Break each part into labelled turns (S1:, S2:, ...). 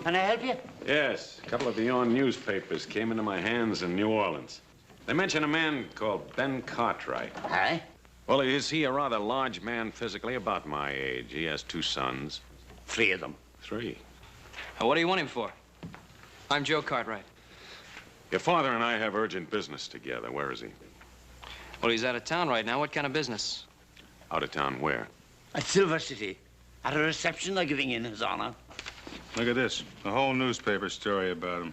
S1: Can I help you?
S2: Yes. A couple of the own newspapers came into my hands in New Orleans. They mention a man called Ben Cartwright.
S1: Aye?
S2: Well, is he a rather large man physically, about my age? He has 2 sons.
S1: 3 of them.
S2: 3.
S3: What do you want him for? I'm Joe Cartwright.
S2: Your father and I have urgent business together. Where is he?
S3: Well, he's out of town right now. What kind of business?
S2: Out of town where?
S1: At Silver City. At a reception they're giving in his honor.
S4: Look at this. The whole newspaper story about him.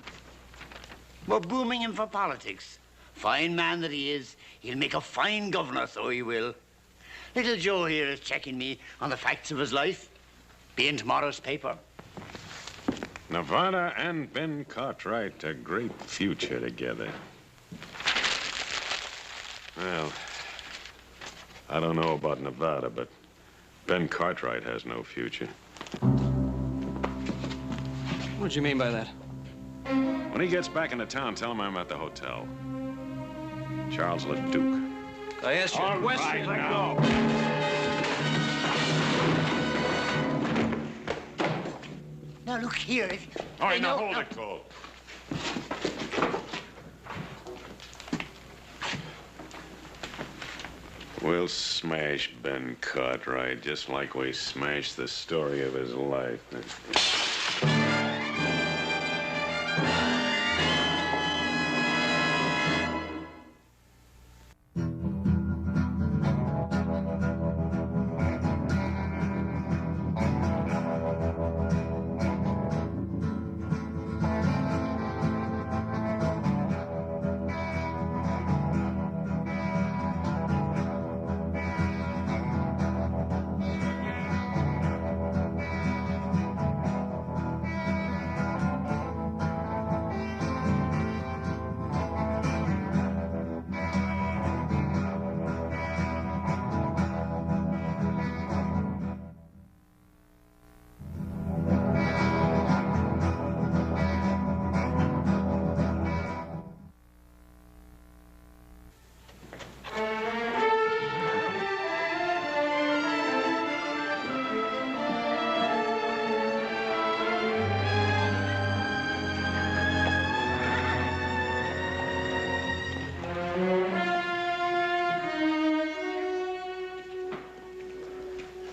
S1: We're booming him for politics. Fine man that he is. He'll make a fine governor, so he will. Little Joe here is checking me on the facts of his life. Be in tomorrow's paper.
S2: Nevada and Ben Cartwright, a great future together. Well, I don't know about Nevada, but Ben Cartwright has no future.
S3: What do you mean by that?
S2: When he gets back into town, tell him I'm at the hotel. Charles LeDuc.
S3: I asked you a question.
S2: Let go.
S1: Now, look here.
S2: All right, now hold it, Cole. We'll smash Ben Cartwright just like we smashed the story of his life.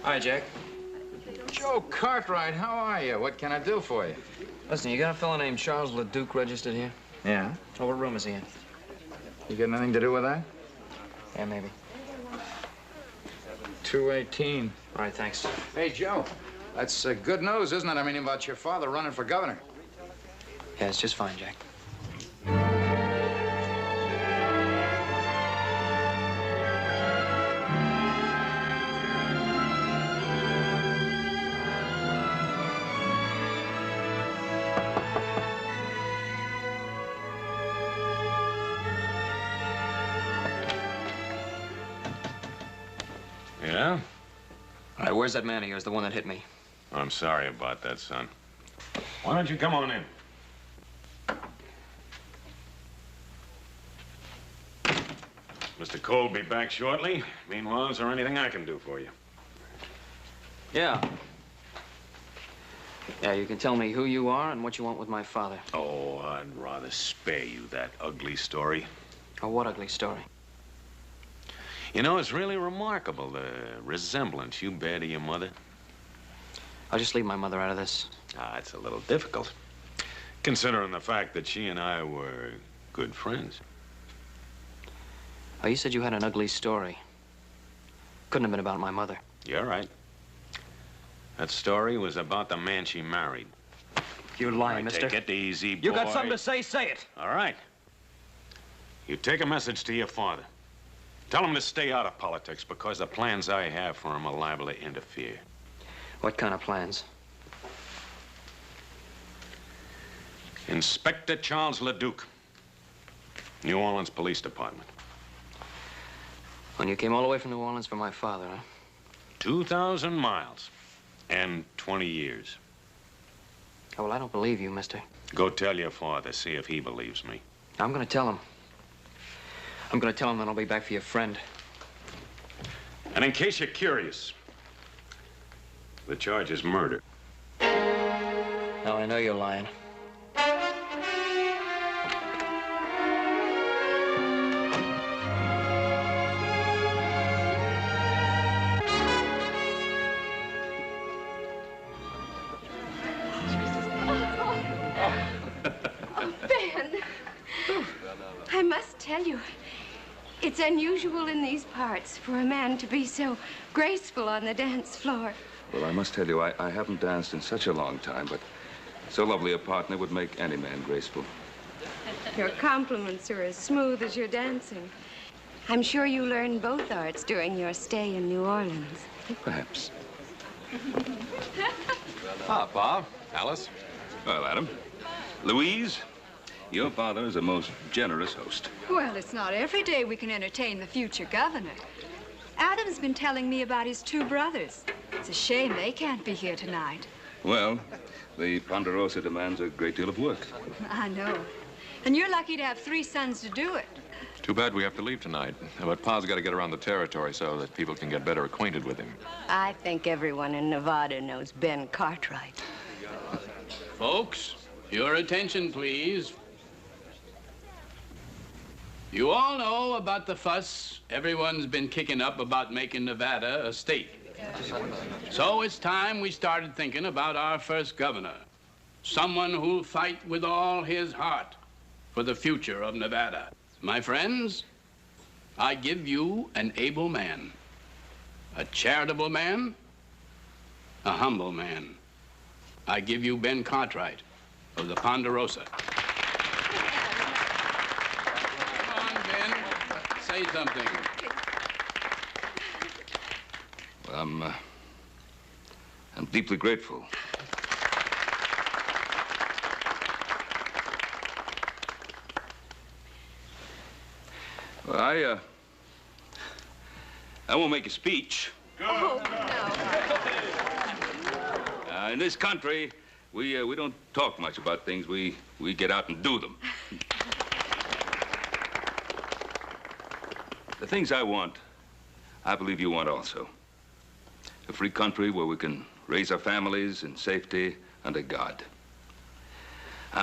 S3: Hi, Jack.
S5: Joe Cartwright, how are you? What can I do for you?
S3: Listen, you got a fellow named Charles LeDuc registered here?
S5: Yeah?
S3: Oh, what room is he in?
S5: You got anything to do with that?
S3: Yeah, maybe.
S5: 218.
S3: All right, thanks.
S5: Hey, Joe, that's good news, isn't it? I mean, about your father running for governor.
S3: Yeah, it's just fine, Jack.
S2: Yeah?
S3: All right, where's that man of yours, the one that hit me?
S2: I'm sorry about that, son. Why don't you come on in? Mr. Cole will be back shortly. Meanwhile, is there anything I can do for you?
S3: Yeah. Yeah, you can tell me who you are and what you want with my father.
S2: Oh, I'd rather spare you that ugly story.
S3: Oh, what ugly story?
S2: You know, it's really remarkable, the resemblance you bear to your mother.
S3: I'll just leave my mother out of this.
S2: It's a little difficult, considering the fact that she and I were good friends.
S3: Oh, you said you had an ugly story. Couldn't have been about my mother.
S2: You're right. That story was about the man she married.
S3: You're lying, mister.
S2: Take it easy, boy.
S3: You got something to say it.
S2: All right. You take a message to your father. Tell him to stay out of politics because the plans I have for him are liable to interfere.
S3: What kind of plans?
S2: Inspector Charles LeDuc, New Orleans Police Department.
S3: When you came all the way from New Orleans for my father, huh?
S2: 2,000 miles and 20 years.
S3: Oh, well, I don't believe you, mister.
S2: Go tell your father, see if he believes me.
S3: I'm gonna tell him. I'm gonna tell him that I'll be back for your friend.
S2: And in case you're curious, the charge is murder.
S3: Now I know you're lying.
S6: I must tell you, it's unusual in these parts for a man to be so graceful on the dance floor.
S7: Well, I must tell you, I haven't danced in such a long time, but so lovely a partner would make any man graceful.
S6: Your compliments are as smooth as your dancing. I'm sure you learned both arts during your stay in New Orleans.
S7: Perhaps.
S8: Ah, Bob, Alice.
S7: Well, Adam. Louise, your father is a most generous host.
S9: Well, it's not every day we can entertain the future governor. Adam's been telling me about his two brothers. It's a shame they can't be here tonight.
S7: Well, the Ponderosa demands a great deal of work.
S9: I know. And you're lucky to have 3 sons to do it.
S8: Too bad we have to leave tonight. But Pa's got to get around the territory so that people can get better acquainted with him.
S6: I think everyone in Nevada knows Ben Cartwright.
S10: Folks, your attention, please. You all know about the fuss everyone's been kicking up about making Nevada a state. So it's time we started thinking about our first governor. Someone who'll fight with all his heart for the future of Nevada. My friends, I give you an able man, a charitable man, a humble man. I give you Ben Cartwright of the Ponderosa. Come on, Ben, say something.
S7: Well, I'm deeply grateful. Well, I won't make a speech.
S6: Oh, no.
S7: In this country, we don't talk much about things. We get out and do them. The things I want, I believe you want also. A free country where we can raise our families in safety under God.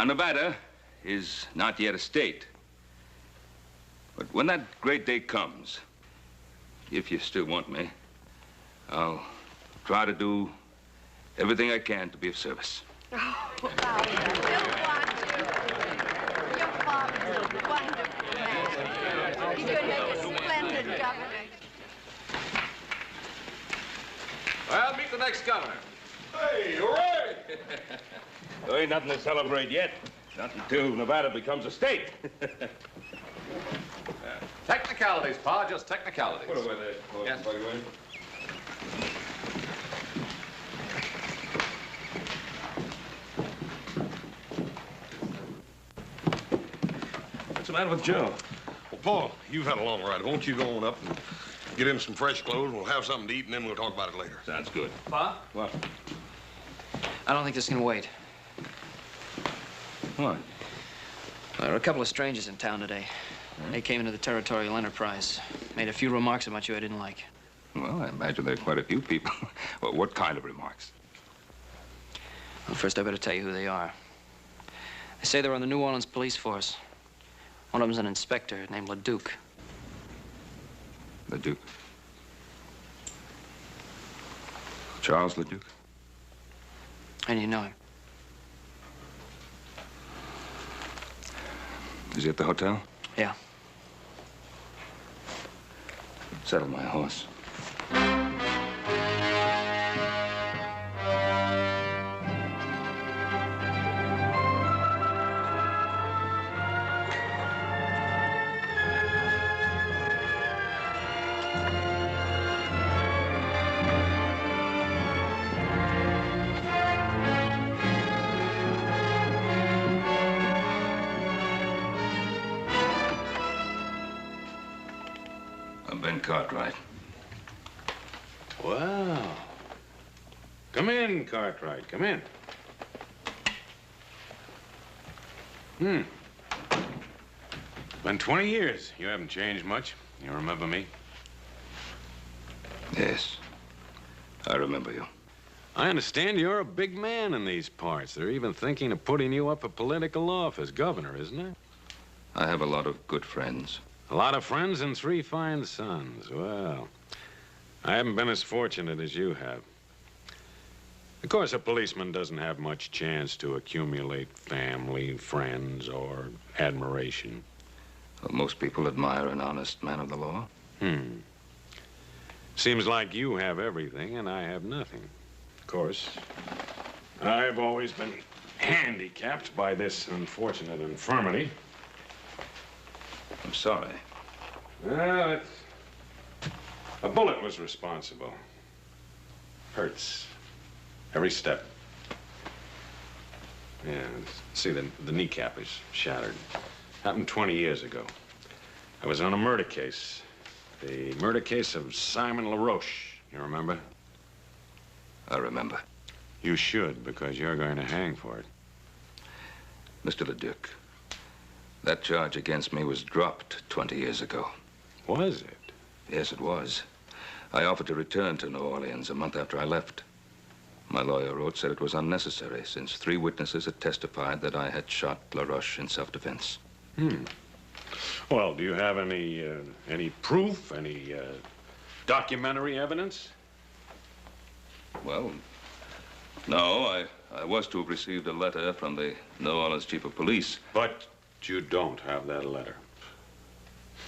S7: Nevada is not yet a state. But when that great day comes, if you still want me, I'll try to do everything I can to be of service.
S6: Oh, I still want you. Your father's a wonderful man. He could make a splendid governor.
S8: Well, meet the next governor.
S2: Hey, hooray! There ain't nothing to celebrate yet. Not until Nevada becomes a state.
S8: Technicalities, Pa, just technicalities.
S7: Put away there.
S8: Yes.
S7: Plug it in.
S2: What's the matter with Joe?
S11: Well, Paul, you've had a long ride. Won't you go on up and get in some fresh clothes? We'll have something to eat, and then we'll talk about it later.
S2: Sounds good.
S3: Pa?
S7: What?
S3: I don't think this can wait.
S7: What?
S3: There are a couple of strangers in town today. They came into the Territorial Enterprise, made a few remarks about you I didn't like.
S7: Well, I imagine there are quite a few people. Well, what kind of remarks?
S3: Well, first I better tell you who they are. They say they're on the New Orleans police force. One of them's an inspector named LeDuc.
S7: LeDuc? Charles LeDuc?
S3: And you know him.
S7: Is he at the hotel?
S3: Yeah.
S7: Saddle my horse. Ben Cartwright.
S2: Wow. Come in, Cartwright. Come in. Been 20 years. You haven't changed much. You remember me?
S7: Yes. I remember you.
S2: I understand you're a big man in these parts. They're even thinking of putting you up for political office, governor, isn't it?
S7: I have a lot of good friends.
S2: A lot of friends and 3 fine sons. Well, I haven't been as fortunate as you have. Of course, a policeman doesn't have much chance to accumulate family, friends, or admiration.
S7: Well, most people admire an honest man of the law.
S2: Seems like you have everything and I have nothing. Of course, I've always been handicapped by this unfortunate infirmity.
S7: I'm sorry.
S2: Well, a bullet was responsible. Hurts. Every step. Yeah, see, the kneecap is shattered. Happened 20 years ago. I was on a murder case. The murder case of Simon LaRoche. You remember?
S7: I remember.
S2: You should, because you're going to hang for it.
S7: Mr. Leduc, that charge against me was dropped 20 years ago.
S2: Was it?
S7: Yes, it was. I offered to return to New Orleans a month after I left. My lawyer wrote, said it was unnecessary, since 3 witnesses had testified that I had shot LaRoche in self-defense.
S2: Well, do you have any proof, any documentary evidence?
S7: Well, no, I was to have received a letter from the New Orleans chief of police.
S2: But you don't have that letter.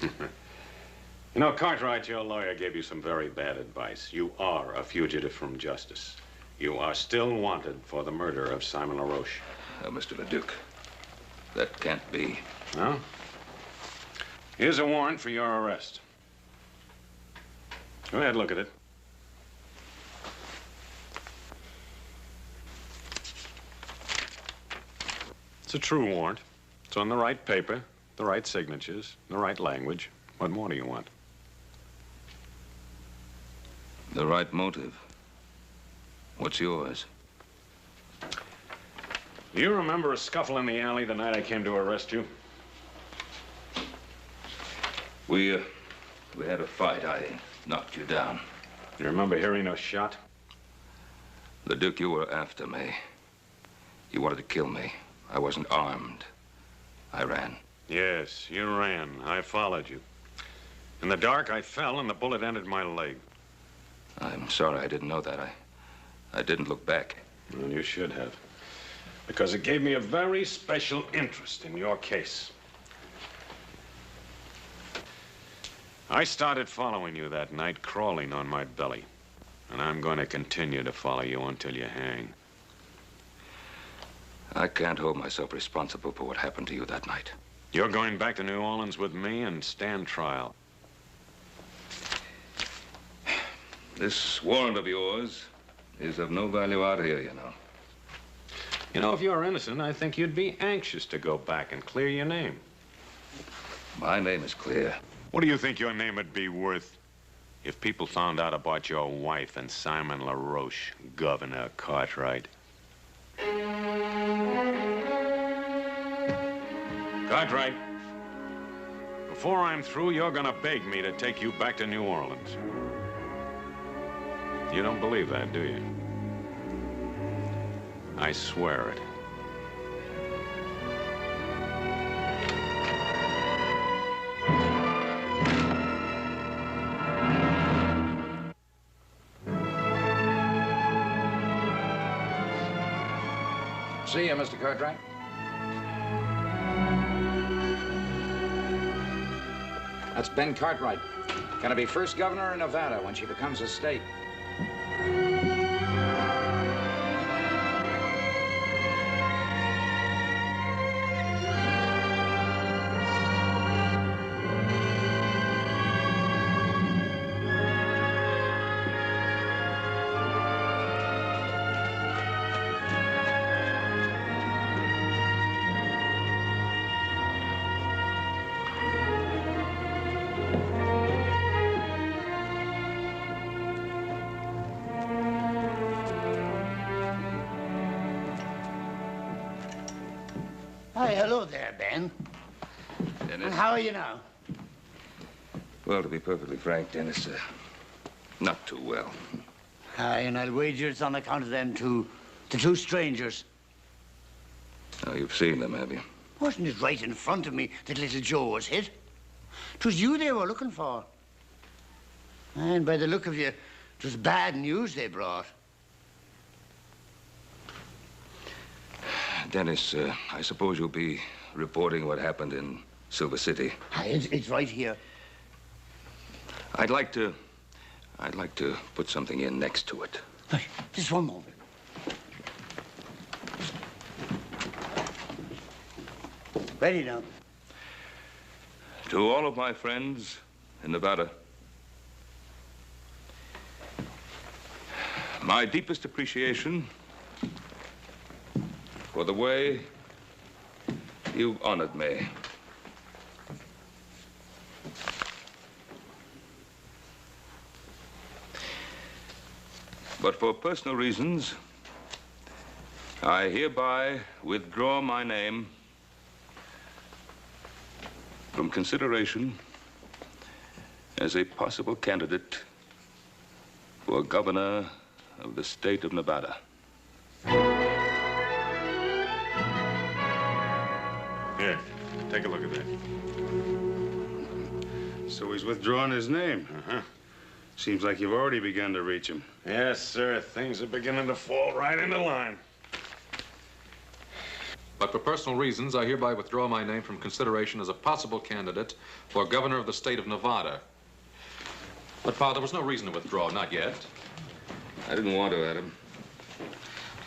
S2: You know, Cartwright, your lawyer gave you some very bad advice. You are a fugitive from justice. You are still wanted for the murder of Simon LaRoche.
S7: Mr. Leduc, that can't be.
S2: No? Here's a warrant for your arrest. Go ahead, look at it. It's a true warrant. It's on the right paper, the right signatures, the right language. What more do you want?
S7: The right motive. What's yours?
S2: Do you remember a scuffle in the alley the night I came to arrest you?
S7: We had a fight. I knocked you down.
S2: You remember hearing a shot?
S7: Leduc, you were after me. You wanted to kill me. I wasn't armed. I ran.
S2: Yes, you ran. I followed you. In the dark, I fell and the bullet entered my leg.
S7: I'm sorry I didn't know that. I didn't look back.
S2: Well, you should have. Because it gave me a very special interest in your case. I started following you that night, crawling on my belly. And I'm going to continue to follow you until you hang.
S7: I can't hold myself responsible for what happened to you that night.
S2: You're going back to New Orleans with me and stand trial.
S7: This warrant of yours is of no value out here, you know.
S2: You know, if you're innocent, I think you'd be anxious to go back and clear your name.
S7: My name is clear.
S2: What do you think your name would be worth if people found out about your wife and Simon LaRoche, Governor Cartwright? Cartwright, before I'm through, you're gonna beg me to take you back to New Orleans. You don't believe that, do you? I swear it.
S5: See you, Mr. Cartwright. That's Ben Cartwright. Gonna be first governor of Nevada when she becomes a state.
S1: Why, hello there, Ben.
S7: Dennis?
S1: And how are you now?
S7: Well, to be perfectly frank, Dennis, not too well.
S1: Aye, and I'll wager it's on account of them two, the two strangers.
S7: Now, you've seen them, have you?
S1: Wasn't it right in front of me that little Joe was hit? 'Twas you they were looking for. And by the look of you, it was bad news they brought.
S7: Dennis, I suppose you'll be reporting what happened in Silver City.
S1: Aye, it's right here.
S7: I'd like to put something in next to it.
S1: Hey, just one moment. Ready now.
S7: To all of my friends in Nevada, my deepest appreciation for the way you've honored me. But for personal reasons, I hereby withdraw my name from consideration as a possible candidate for governor of the state of Nevada.
S2: Here, take a look at that.
S4: So he's withdrawing his name.
S2: Uh-huh.
S4: Seems like you've already begun to reach him.
S2: Yes, sir. Things are beginning to fall right into line.
S8: But for personal reasons, I hereby withdraw my name from consideration as a possible candidate for governor of the state of Nevada. But, Pa, there was no reason to withdraw, not yet.
S7: I didn't want to, Adam.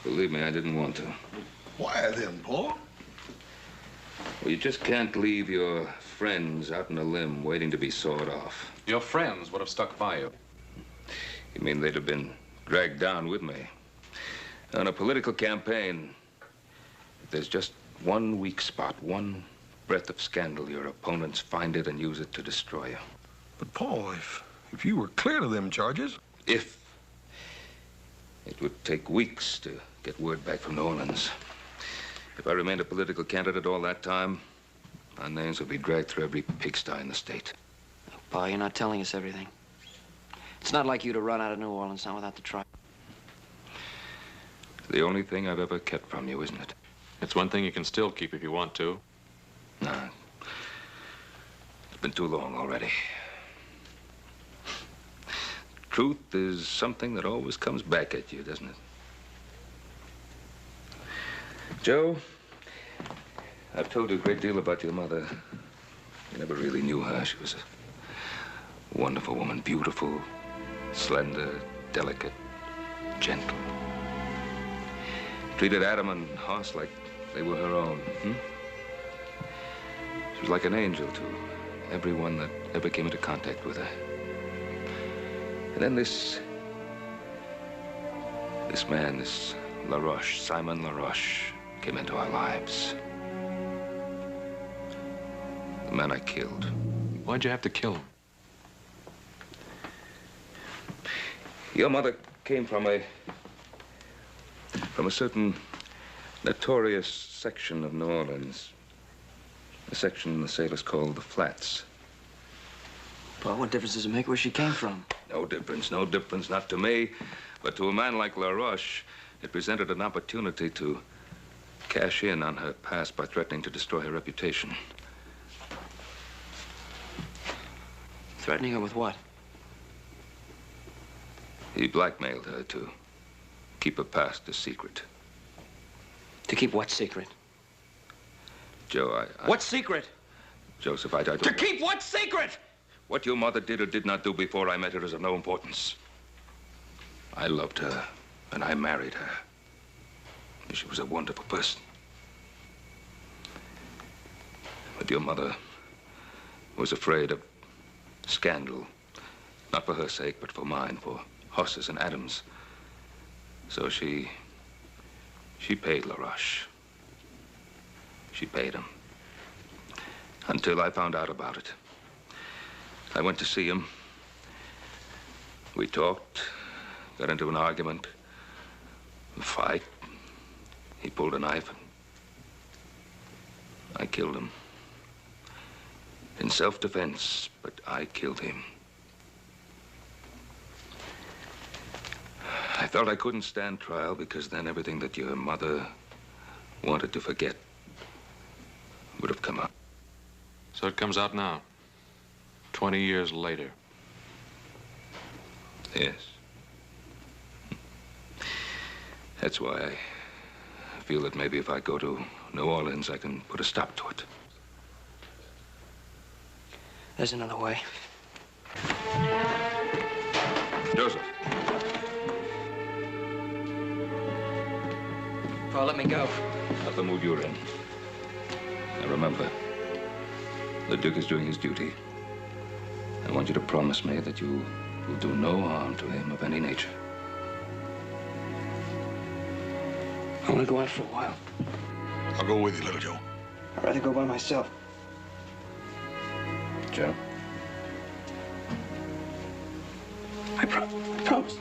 S7: Believe me, I didn't want to.
S11: Why then, Paul?
S7: Well, you just can't leave your friends out on a limb waiting to be sawed off.
S8: Your friends would have stuck by you.
S7: You mean they'd have been dragged down with me? On a political campaign, if there's just one weak spot, one breath of scandal, your opponents find it and use it to destroy you.
S11: But, Paul, if you were clear of them charges...
S7: If. It would take weeks to get word back from New Orleans. If I remained a political candidate all that time, our names would be dragged through every pigsty in the state.
S3: Pa, you're not telling us everything. It's not like you to run out of New Orleans now without the trial.
S7: The only thing I've ever kept from you, isn't it?
S8: It's one thing you can still keep if you want to.
S7: No. It's been too long already. Truth is something that always comes back at you, doesn't it? Joe, I've told you a great deal about your mother. You never really knew her. She was a wonderful woman, beautiful, slender, delicate, gentle. Treated Adam and Hoss like they were her own. She was like an angel to everyone that ever came into contact with her. And then this man, this LaRoche, Simon LaRoche, came into our lives. The man I killed.
S8: Why'd you have to kill him?
S7: Your mother came from a certain notorious section of New Orleans. A section the sailors called the Flats.
S3: Pa, what difference does it make where she came from?
S7: No difference, not to me. But to a man like LaRoche, it presented an opportunity to cash in on her past by threatening to destroy her reputation.
S3: Threatening her with what?
S7: He blackmailed her to keep her past a secret.
S3: To keep what secret?
S7: Joe,
S3: What secret?
S7: Joseph, I don't...
S3: To keep what secret?
S7: What your mother did or did not do before I met her is of no importance. I loved her, and I married her. She was a wonderful person. But your mother was afraid of scandal. Not for her sake, but for mine, for Hoss's and Adam's. So she paid LaRoche. She paid him. Until I found out about it. I went to see him. We talked, got into an argument, a fight. He pulled a knife and I killed him. In self-defense, but I killed him. felt I couldn't stand trial because then everything that your mother wanted to forget would have come out.
S8: So it comes out now, 20 years later.
S7: Yes. That's why I feel that maybe if I go to New Orleans, I can put a stop to it.
S3: There's another way.
S7: Joseph.
S3: Paul, let me go.
S7: Not the mood you're in. Now remember, the Duke is doing his duty. I want you to promise me that you will do no harm to him of any nature.
S3: I want to go out for a while.
S11: I'll go with you, little Joe.
S3: I'd rather go by myself.
S7: Joe?
S3: I promise.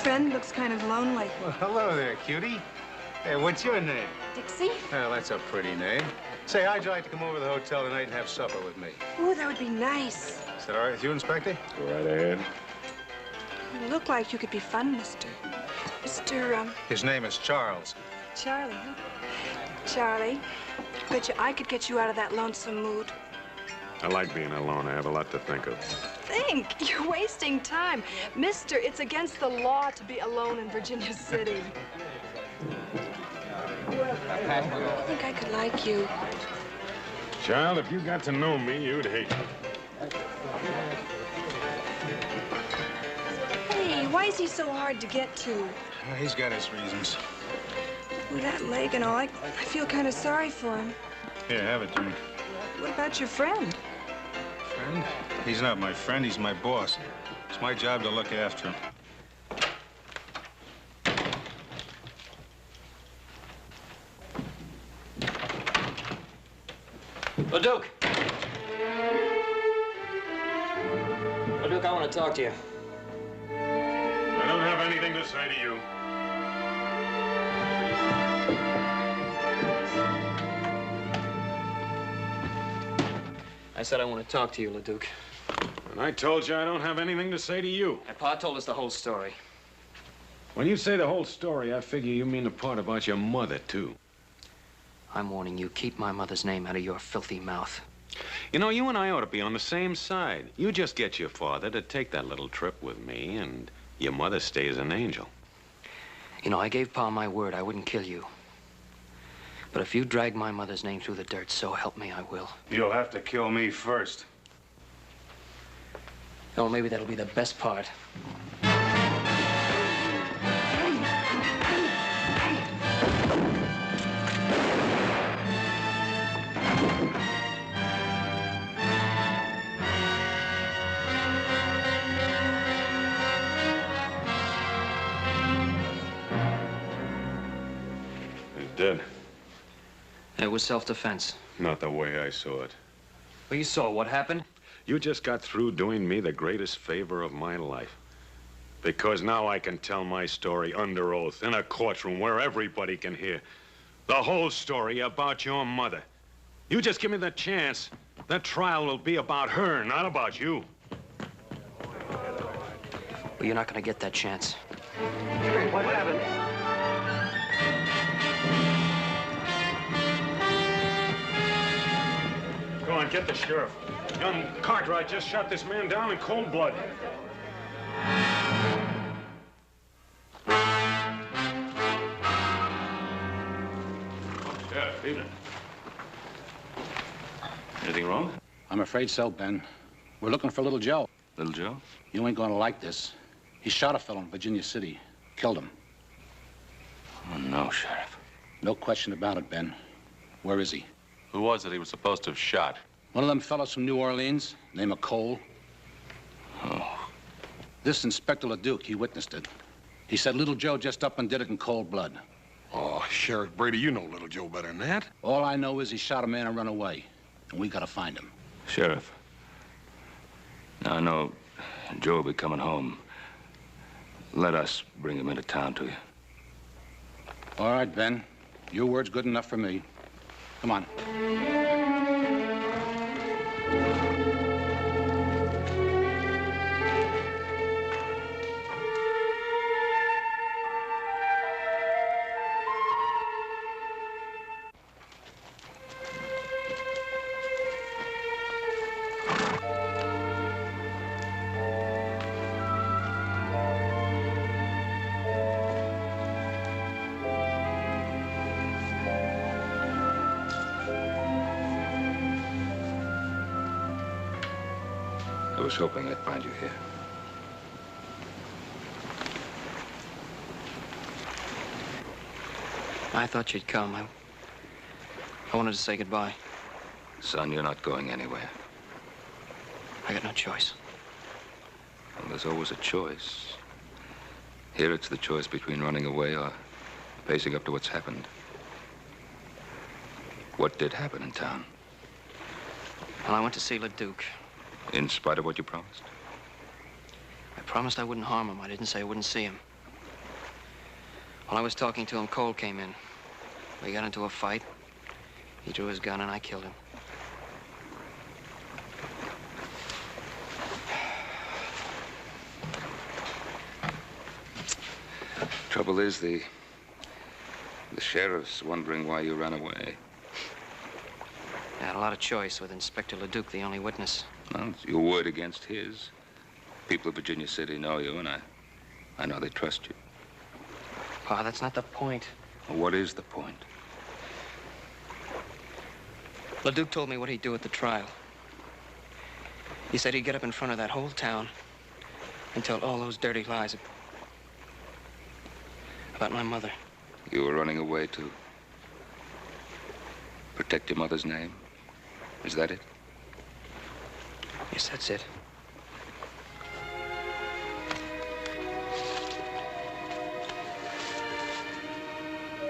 S12: Friend looks kind of lonely.
S13: Well, hello there, cutie. Hey, what's your name?
S12: Dixie?
S13: Well, that's a pretty name. Say, how'd you like to come over to the hotel tonight and have supper with me?
S12: Oh, that would be nice.
S13: Is that all right with you, Inspector?
S11: Go right ahead.
S12: You look like you could be fun, Mr.
S13: His name is Charles.
S12: Charlie, huh? Charlie, bet you I could get you out of that lonesome mood.
S2: I like being alone. I have a lot to think of.
S12: Think, you're wasting time. Mister, it's against the law to be alone in Virginia City. I think I could like you.
S2: Child, if you got to know me, you'd hate me.
S12: Hey, why is he so hard to get to?
S13: He's got his reasons.
S12: With that leg and all, I feel kind of sorry for him.
S13: Here, have a drink.
S12: What about your friend?
S13: Friend? He's not my friend, he's my boss. It's my job to look after him.
S3: LeDuc! LeDuc, I want to talk to you.
S2: I don't have anything to say to you.
S3: I said I want to talk to you, LeDuc.
S2: And I told you I don't have anything to say to you.
S3: My pa told us the whole story.
S2: When you say the whole story, I figure you mean the part about your mother, too.
S3: I'm warning you, keep my mother's name out of your filthy mouth.
S2: You know, you and I ought to be on the same side. You just get your father to take that little trip with me, and your mother stays an angel.
S3: You know, I gave Pa my word I wouldn't kill you. But if you drag my mother's name through the dirt, so help me, I will.
S13: You'll have to kill me first.
S3: Oh, maybe that'll be the best part.
S2: He's dead.
S3: It was self-defense.
S2: Not the way I saw it.
S3: Well, you saw what happened?
S2: You just got through doing me the greatest favor of my life. Because now I can tell my story under oath in a courtroom where everybody can hear. The whole story about your mother. You just give me the chance. That trial will be about her, not about you.
S3: Well, you're not going to get that chance.
S13: What happened?
S2: Go on, get the sheriff. Young Cartwright just shot this man down in cold blood.
S14: Evening. Anything wrong?
S15: I'm afraid so, Ben. We're looking for Little Joe.
S7: Little Joe?
S15: You ain't gonna like this. He shot a fellow in Virginia City. Killed him.
S7: Oh, no, Sheriff.
S15: No question about it, Ben. Where is he?
S8: Who was it he was supposed to have shot?
S15: One of them fellows from New Orleans, named Cole.
S7: Oh.
S15: This Inspector LeDuc, he witnessed it. He said Little Joe just up and did it in cold blood.
S11: Oh, Sheriff Brady, you know Little Joe better than that.
S15: All I know is he shot a man and run away. And we gotta find him.
S7: Sheriff, now I know Joe will be coming home. Let us bring him into town to you.
S15: All right, Ben. Your word's good enough for me. Come on.
S7: I was hoping I'd find you here.
S3: I thought you'd come. I wanted to say goodbye.
S7: Son, you're not going anywhere.
S3: I got no choice.
S7: Well, there's always a choice. Here it's the choice between running away or facing up to what's happened. What did happen in town?
S3: Well, I went to see LeDuc.
S7: In spite of what you promised?
S3: I promised I wouldn't harm him. I didn't say I wouldn't see him. While I was talking to him, Cole came in. We got into a fight. He drew his gun and I killed him.
S7: Trouble is, the sheriff's wondering why you ran away.
S3: I had a lot of choice with Inspector LeDuc, the only witness.
S7: Well, it's your word against his. People of Virginia City know you, and I know they trust you.
S3: Pa, that's not the point.
S7: Well, what is the point?
S3: LeDuc told me what he'd do at the trial. He said he'd get up in front of that whole town and tell all those dirty lies about my mother.
S7: You were running away to protect your mother's name? Is that it?
S3: Yes, that's it.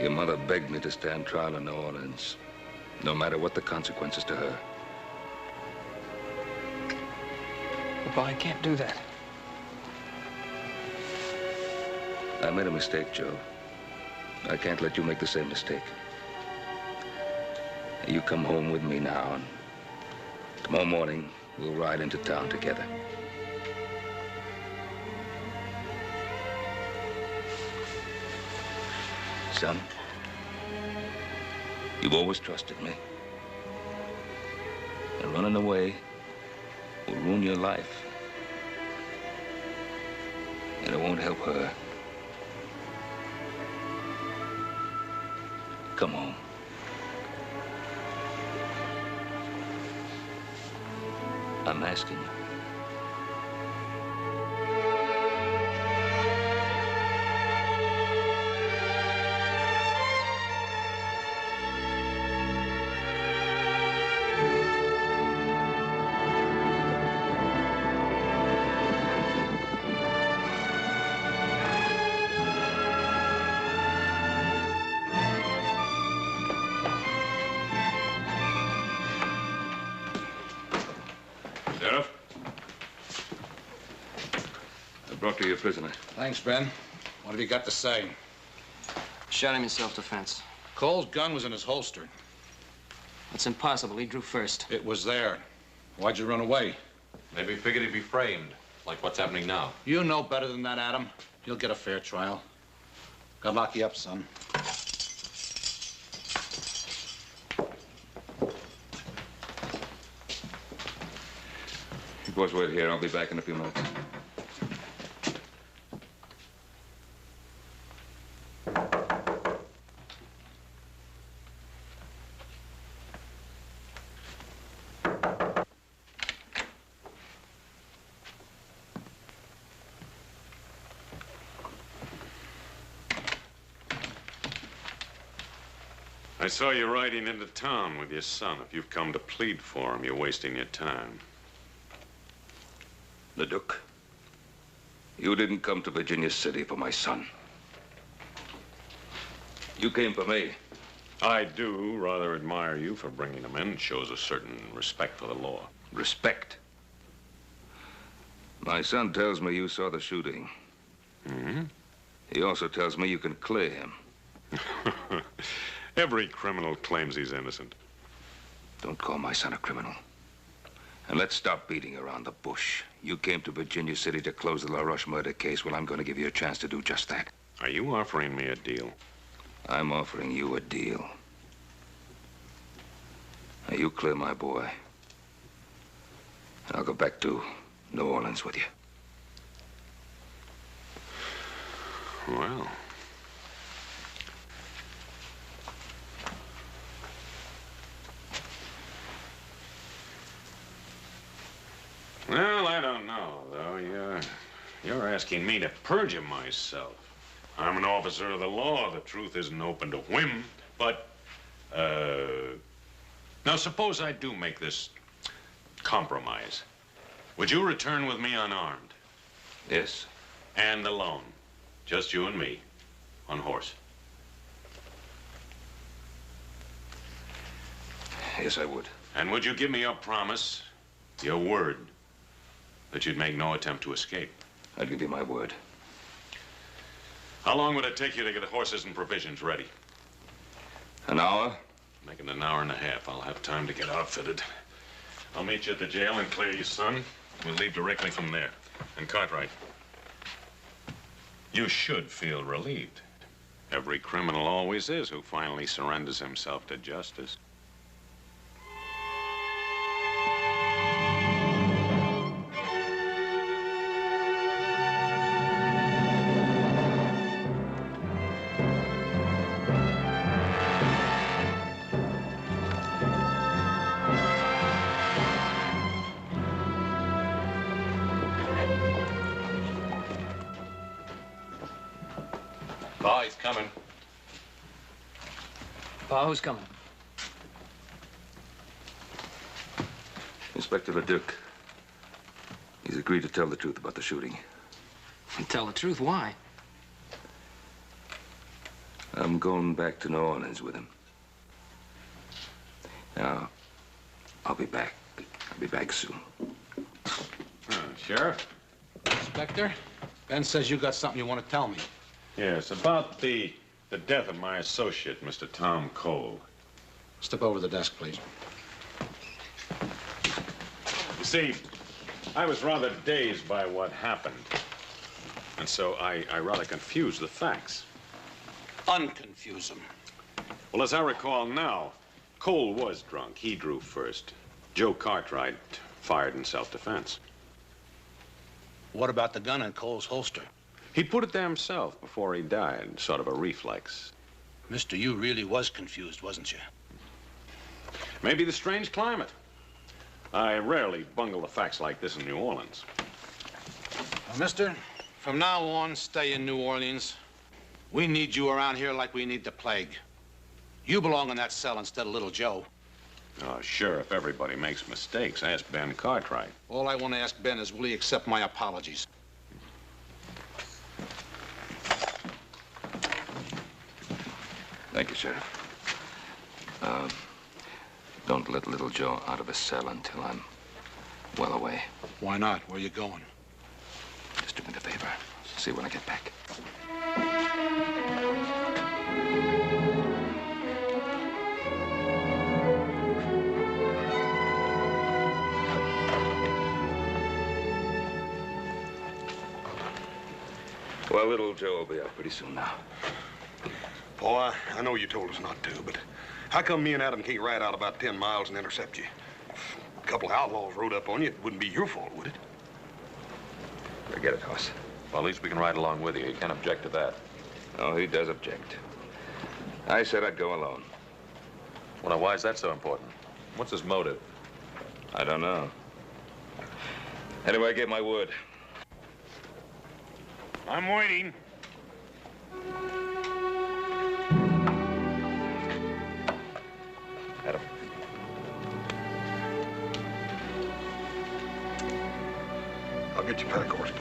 S7: Your mother begged me to stand trial in New Orleans, no matter what the consequences to her.
S3: Papa, I can't do that.
S7: I made a mistake, Joe. I can't let you make the same mistake. You come home with me now, and tomorrow morning, we'll ride into town together. Son, you've always trusted me. And running away will ruin your life. And it won't help her. Come home. I'm asking you. Sheriff? I brought you your prisoner.
S15: Thanks, Ben. What have you got to say?
S3: Shot him in self-defense.
S15: Cole's gun was in his holster.
S3: That's impossible. He drew first.
S15: It was there. Why'd you run away?
S8: Maybe he figured he'd be framed, like what's happening now.
S15: You know better than that, Adam. You'll get a fair trial. God lock you up, son.
S7: You boys wait here. I'll be back in a few minutes.
S2: I saw you riding into town with your son. If you've come to plead for him, you're wasting your time.
S7: Leduc, you didn't come to Virginia City for my son. You came for me.
S2: I do rather admire you for bringing him in. It shows a certain respect for the law.
S7: Respect? My son tells me you saw the shooting.
S2: Mm-hmm.
S7: He also tells me you can clear him.
S2: Every criminal claims he's innocent.
S7: Don't call my son a criminal. And let's stop beating around the bush. You came to Virginia City to close the LaRoche murder case. Well, I'm going to give you a chance to do just that.
S2: Are you offering me a deal?
S7: I'm offering you a deal. Now, you clear my boy. And I'll go back to New Orleans with you.
S2: Well... Well, I don't know, though. You're asking me to perjure myself. I'm an officer of the law. The truth isn't open to whim. But, now suppose I do make this compromise. Would you return with me unarmed?
S7: Yes.
S2: And alone? Just you and me, on horse?
S7: Yes, I would.
S2: And would you give me your promise, your word, that you'd make no attempt to escape?
S7: I'd give you my word.
S2: How long would it take you to get horses and provisions ready?
S7: An hour?
S2: Make it an hour and a half. I'll have time to get outfitted. I'll meet you at the jail and clear your son. We'll leave directly from there. And Cartwright, you should feel relieved. Every criminal always is who finally surrenders himself to justice.
S8: Pa, he's coming.
S3: Pa, who's coming?
S7: Inspector Leduc. He's agreed to tell the truth about the shooting.
S3: Tell the truth, why?
S7: I'm going back to New Orleans with him. Now, I'll be back. I'll be back soon.
S2: Sheriff?
S15: Inspector, Ben says you got something you want to tell me.
S2: Yes, about the death of my associate, Mr. Tom Cole.
S15: Step over to the desk, please.
S2: You see, I was rather dazed by what happened. And so I rather confused the facts.
S15: Unconfuse them.
S2: Well, as I recall now, Cole was drunk. He drew first. Joe Cartwright fired in self-defense.
S15: What about the gun in Cole's holster?
S2: He put it there himself before he died, sort of a reflex.
S15: Mister, you really was confused, wasn't you?
S2: Maybe the strange climate. I rarely bungle the facts like this in New Orleans.
S15: Well, mister, from now on, stay in New Orleans. We need you around here like we need the plague. You belong in that cell instead of little Joe.
S2: Oh, sure, if everybody makes mistakes, ask Ben Cartwright.
S15: All I want to ask Ben is, will he accept my apologies?
S7: Thank you, Sheriff. Don't let little Joe out of his cell until I'm well away.
S15: Why not? Where are you going?
S7: Just do me the favor. See you when I get back. Well, little Joe will be out pretty soon now.
S11: Boy, I know you told us not to, but how come me and Adam can't ride out about 10 miles and intercept you? If a couple of outlaws rode up on you, it wouldn't be your fault, would it?
S7: Forget it, Hoss.
S8: Well, at least we can ride along with you. You can't object to that.
S7: Oh, he does object. I said I'd go alone.
S8: Well, now, why is that so important? What's his motive?
S7: I don't know. Anyway, I gave my word.
S2: I'm waiting.
S11: And of course,